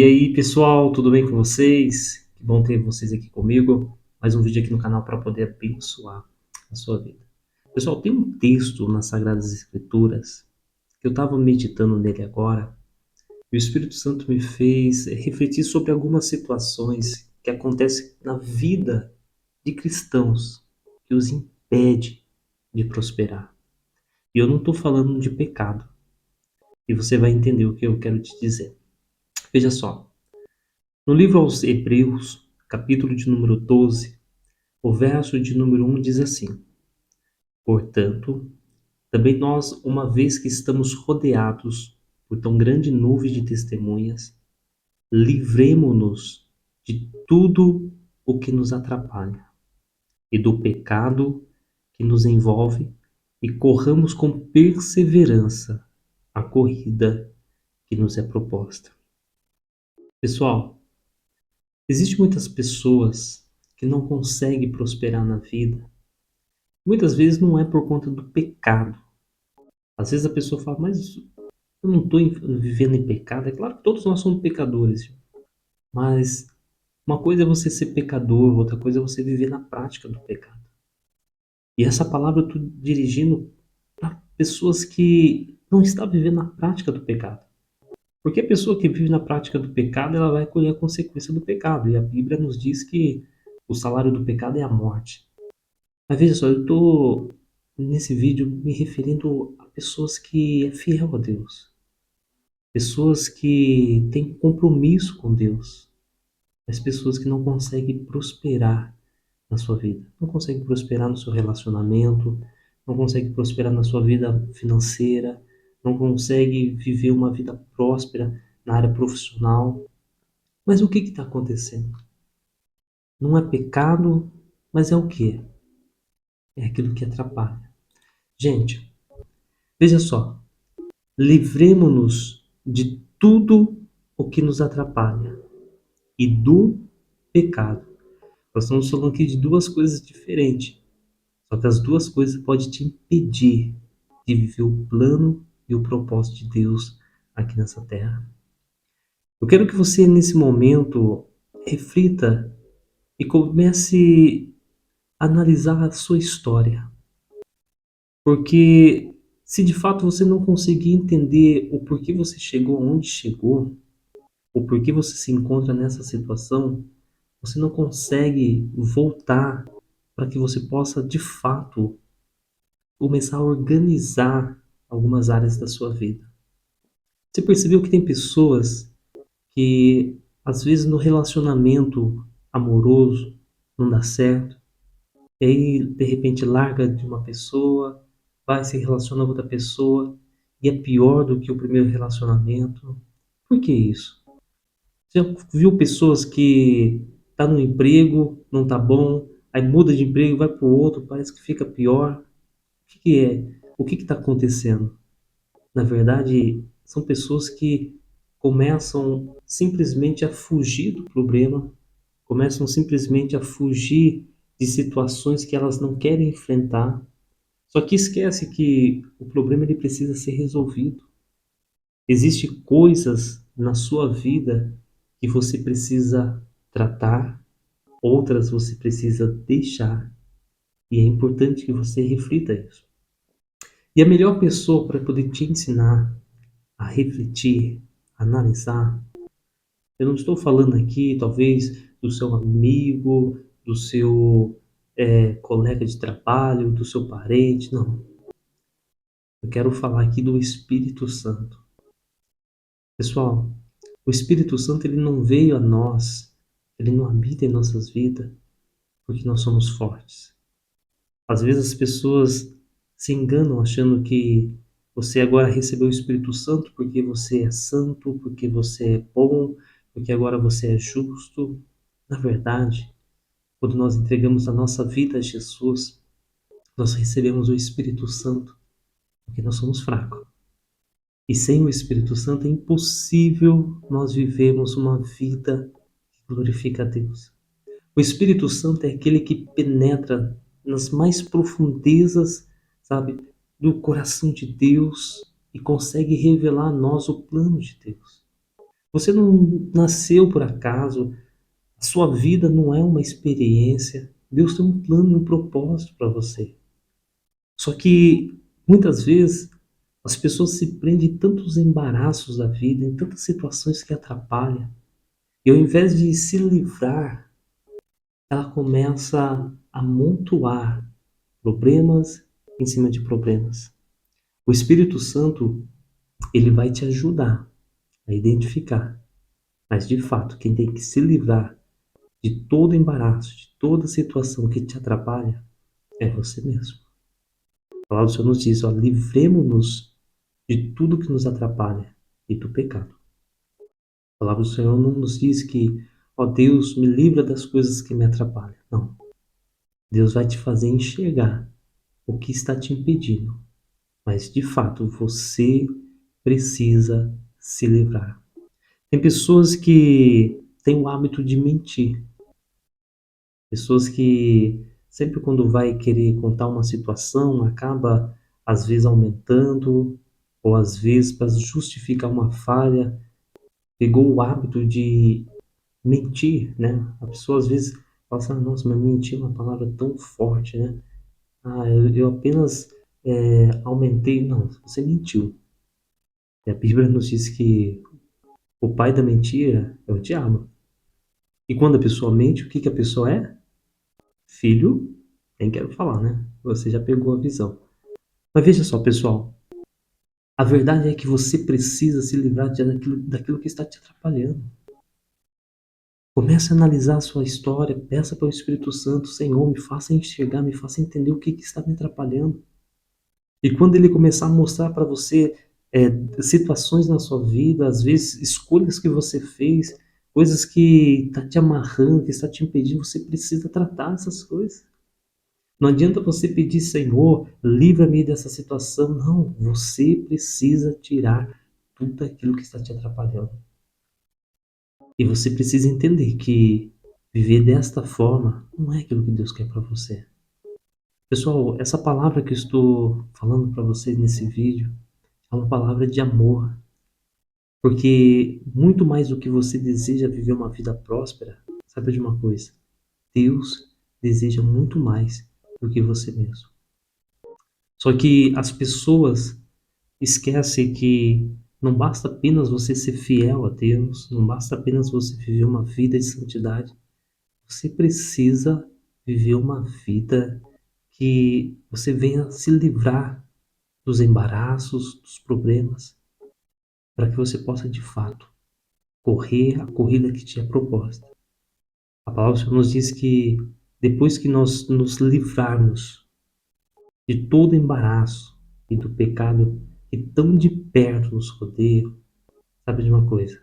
E aí, pessoal, tudo bem com vocês? Que bom ter vocês aqui comigo. Mais um vídeo aqui no canal para poder abençoar a sua vida. Pessoal, tem um texto nas Sagradas Escrituras que eu estava meditando nele agora e o Espírito Santo me fez refletir sobre algumas situações que acontecem na vida de cristãos que os impede de prosperar. E eu não estou falando de pecado. E você vai entender o que eu quero te dizer. Veja só. No livro aos Hebreus, capítulo de número 12, o verso de número 1 diz assim: Portanto, também nós, uma vez que estamos rodeados por tão grande nuvem de testemunhas, livremo-nos de tudo o que nos atrapalha e do pecado que nos envolve e corramos com perseverança a corrida que nos é proposta. Pessoal, existem muitas pessoas que não conseguem prosperar na vida. Muitas vezes não é por conta do pecado. Às vezes a pessoa fala, mas eu não estou vivendo em pecado. É claro que todos nós somos pecadores. Mas uma coisa é você ser pecador, outra coisa é você viver na prática do pecado. E essa palavra eu estou dirigindo para pessoas que não estão vivendo na prática do pecado. Porque a pessoa que vive na prática do pecado, ela vai colher a consequência do pecado. E a Bíblia nos diz que o salário do pecado é a morte. Mas veja só, eu estou nesse vídeo me referindo a pessoas que é fiel a Deus. Pessoas que têm compromisso com Deus. Mas pessoas que não conseguem prosperar na sua vida. Não conseguem prosperar no seu relacionamento. Não conseguem prosperar na sua vida financeira. Não conseguem viver uma vida próspera na área profissional. Mas o que está acontecendo? Não é pecado, mas é o quê? É aquilo que atrapalha. Gente, veja só. Livremo-nos de tudo o que nos atrapalha e do pecado. Nós estamos falando aqui de duas coisas diferentes. Só que as duas coisas podem te impedir de viver o plano e o propósito de Deus aqui nessa terra. Eu quero que você, nesse momento, reflita e comece a analisar a sua história. Porque se de fato você não conseguir entender o porquê você chegou onde chegou, o porquê você se encontra nessa situação, você não consegue voltar para que você possa de fato começar a organizar algumas áreas da sua vida. Você percebeu que tem pessoas que às vezes no relacionamento amoroso não dá certo, e aí de repente larga de uma pessoa, vai se relaciona com outra pessoa e é pior do que o primeiro relacionamento. Por que isso? Você já viu pessoas que tá no emprego, não tá bom, aí muda de emprego, vai para o outro, parece que fica pior. Que é? O que está acontecendo? Na verdade, são pessoas que começam simplesmente a fugir do problema, começam simplesmente a fugir de situações que elas não querem enfrentar. Só que esquece que o problema ele precisa ser resolvido. Existem coisas na sua vida que você precisa tratar, outras você precisa deixar. E é importante que você reflita isso. E a melhor pessoa para poder te ensinar a refletir, a analisar, eu não estou falando aqui, talvez, do seu amigo, do seu colega de trabalho, do seu parente, não. Eu quero falar aqui do Espírito Santo. Pessoal, o Espírito Santo ele não veio a nós, ele não habita em nossas vidas porque nós somos fortes. Às vezes as pessoas se enganam achando que você agora recebeu o Espírito Santo porque você é santo, porque você é bom, porque agora você é justo. Na verdade, quando nós entregamos a nossa vida a Jesus, nós recebemos o Espírito Santo porque nós somos fracos. E sem o Espírito Santo é impossível nós vivermos uma vida que glorifica a Deus. O Espírito Santo é aquele que penetra nas mais profundezas, sabe, do coração de Deus e consegue revelar a nós o plano de Deus. Você não nasceu por acaso, a sua vida não é uma experiência. Deus tem um plano e um propósito para você. Só que muitas vezes as pessoas se prendem em tantos embaraços da vida, em tantas situações que atrapalham, e ao invés de se livrar, ela começa a amontoar problemas em cima de problemas. O Espírito Santo, ele vai te ajudar a identificar, mas de fato, quem tem que se livrar de todo embaraço, de toda situação que te atrapalha, é você mesmo. A palavra do Senhor nos diz, ó, livremos-nos de tudo que nos atrapalha e do pecado. A palavra do Senhor não nos diz que, ó Deus, me livra das coisas que me atrapalham. Não. Deus vai te fazer enxergar o que está te impedindo. Mas, de fato, você precisa se livrar. Tem pessoas que têm o hábito de mentir. Pessoas que sempre quando vai querer contar uma situação, acaba às vezes aumentando, ou às vezes para justificar uma falha, pegou o hábito de mentir, né? A pessoa às vezes fala assim, nossa, mas mentir é uma palavra tão forte, né? Eu apenas aumentei. Não, você mentiu. E a Bíblia nos diz que o pai da mentira é o diabo. E quando a pessoa mente, o que a pessoa é? Filho, nem quero falar, né? Você já pegou a visão. Mas veja só, pessoal, a verdade é que você precisa se livrar daquilo que está te atrapalhando. Comece a analisar a sua história, peça para o Espírito Santo, Senhor, me faça enxergar, me faça entender o que está me atrapalhando. E quando ele começar a mostrar para você situações na sua vida, às vezes escolhas que você fez, coisas que está te amarrando, que está te impedindo, você precisa tratar essas coisas. Não adianta você pedir, Senhor, livra-me dessa situação. Não, você precisa tirar tudo aquilo que está te atrapalhando. E você precisa entender que viver desta forma não é aquilo que Deus quer para você. Pessoal, essa palavra que eu estou falando para vocês nesse vídeo é uma palavra de amor. Porque muito mais do que você deseja viver uma vida próspera, saiba de uma coisa: Deus deseja muito mais do que você mesmo. Só que as pessoas esquecem que não basta apenas você ser fiel a Deus, não basta apenas você viver uma vida de santidade. Você precisa viver uma vida que você venha se livrar dos embaraços, dos problemas, para que você possa de fato correr a corrida que te é proposta. A palavra do Senhor nos diz que depois que nós nos livrarmos de todo embaraço e do pecado que tão de perto nos rodeia, sabe de uma coisa?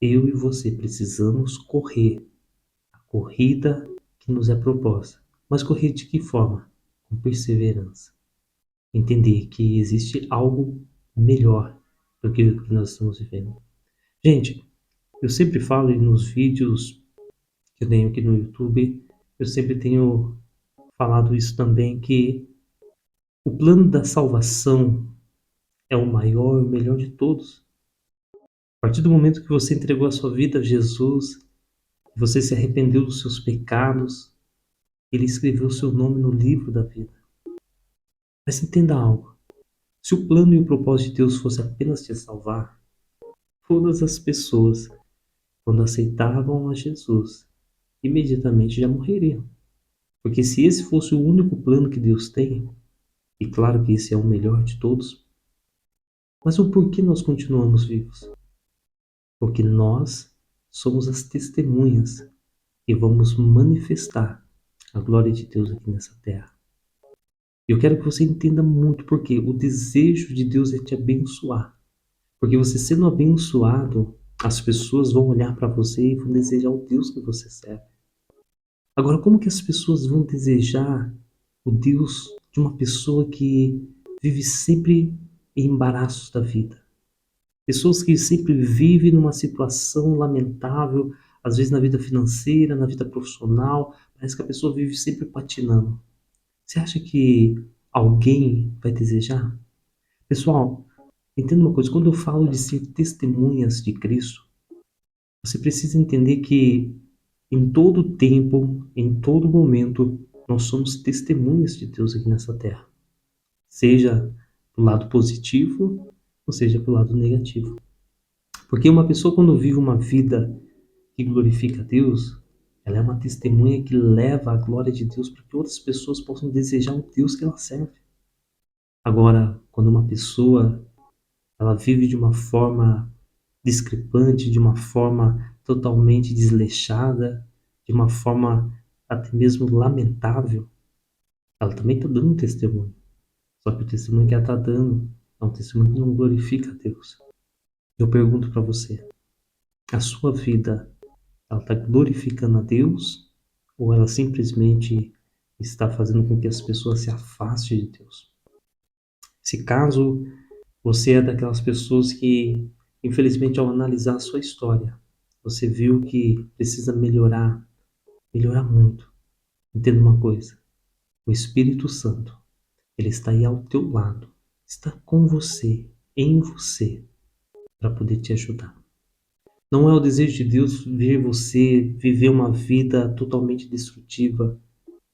Eu e você precisamos correr a corrida que nos é proposta. Mas correr de que forma? Com perseverança. Entender que existe algo melhor do que o que nós estamos vivendo. Gente, eu sempre falo nos vídeos que eu tenho aqui no YouTube, eu sempre tenho falado isso também, que o plano da salvação é o maior e o melhor de todos. A partir do momento que você entregou a sua vida a Jesus, você se arrependeu dos seus pecados, Ele escreveu o seu nome no livro da vida. Mas entenda algo, se o plano e o propósito de Deus fosse apenas te salvar, todas as pessoas, quando aceitavam a Jesus, imediatamente já morreriam. Porque se esse fosse o único plano que Deus tem, e claro que esse é o melhor de todos, mas o porquê nós continuamos vivos? Porque nós somos as testemunhas que vamos manifestar a glória de Deus aqui nessa terra. Eu quero que você entenda muito porque o desejo de Deus é te abençoar. Porque você sendo abençoado, as pessoas vão olhar para você e vão desejar o Deus que você serve. Agora, como que as pessoas vão desejar o Deus de uma pessoa que vive sempre em embaraços da vida? Pessoas que sempre vivem numa situação lamentável, às vezes na vida financeira, na vida profissional, parece que a pessoa vive sempre patinando. Você acha que alguém vai desejar? Pessoal, entenda uma coisa, quando eu falo de ser testemunhas de Cristo, Você precisa entender que em todo tempo, em todo momento, nós somos testemunhas de Deus aqui nessa terra. Seja do lado positivo, ou seja do lado negativo. Porque uma pessoa quando vive uma vida que glorifica a Deus, ela é uma testemunha que leva a glória de Deus para que outras pessoas possam desejar o Deus que ela serve. Agora, quando uma pessoa ela vive de uma forma discrepante, de uma forma totalmente desleixada, de uma forma até mesmo lamentável, ela também está dando um testemunho. Só que o testemunho que ela está dando é um testemunho que não glorifica a Deus. Eu pergunto para você, a sua vida, ela está glorificando a Deus ou ela simplesmente está fazendo com que as pessoas se afastem de Deus? Se caso você é daquelas pessoas que, infelizmente, ao analisar a sua história, você viu que precisa melhorar, melhorar muito. Entenda uma coisa, o Espírito Santo, ele está aí ao teu lado, está com você, em você, para poder te ajudar. Não é o desejo de Deus ver você viver uma vida totalmente destrutiva.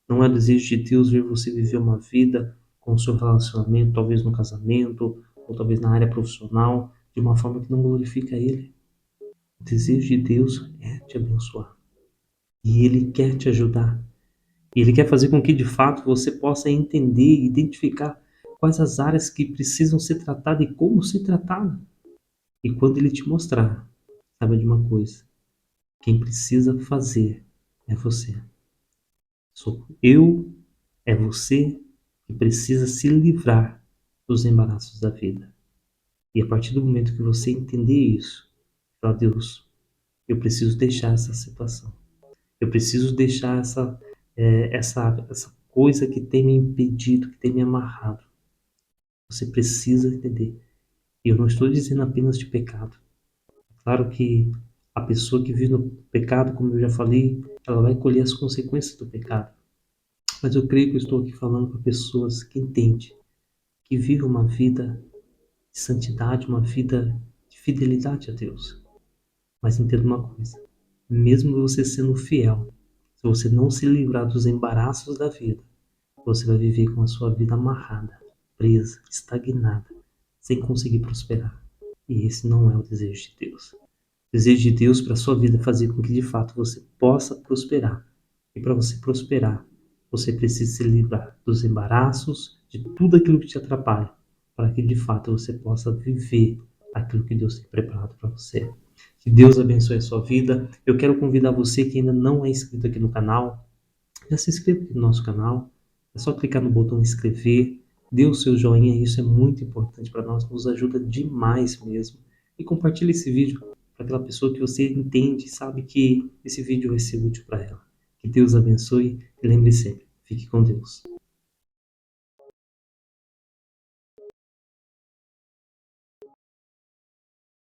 Não é o desejo de Deus ver você viver uma vida com o seu relacionamento, talvez no casamento, ou talvez na área profissional, de uma forma que não glorifica Ele. O desejo de Deus é te abençoar. E Ele quer te ajudar. E Ele quer fazer com que, de fato, você possa entender e identificar quais as áreas que precisam ser tratadas e como ser tratada. E quando Ele te mostrar, saiba de uma coisa, quem precisa fazer é você. Sou eu, é você que precisa se livrar dos embaraços da vida. E a partir do momento que você entender isso, fala, Deus, eu preciso deixar essa situação. Eu preciso deixar essa coisa que tem me impedido, que tem me amarrado. Você precisa entender. E eu não estou dizendo apenas de pecado. Claro que a pessoa que vive no pecado, como eu já falei, ela vai colher as consequências do pecado. Mas eu creio que eu estou aqui falando para pessoas que entendem, que vivem uma vida de santidade, uma vida de fidelidade a Deus. Mas entenda uma coisa, mesmo você sendo fiel, se você não se livrar dos embaraços da vida, você vai viver com a sua vida amarrada, presa, estagnada, sem conseguir prosperar. E esse não é o desejo de Deus. O desejo de Deus para a sua vida é fazer com que de fato você possa prosperar. E para você prosperar, você precisa se livrar dos embaraços, de tudo aquilo que te atrapalha, para que de fato você possa viver aquilo que Deus tem preparado para você. Que Deus abençoe a sua vida. Eu quero convidar você que ainda não é inscrito aqui no canal, já se inscreva aqui no nosso canal. É só clicar no botão inscrever, dê o seu joinha, isso é muito importante para nós, nos ajuda demais mesmo. E compartilhe esse vídeo para aquela pessoa que você entende e sabe que esse vídeo vai ser útil para ela. Que Deus abençoe e lembre sempre, fique com Deus.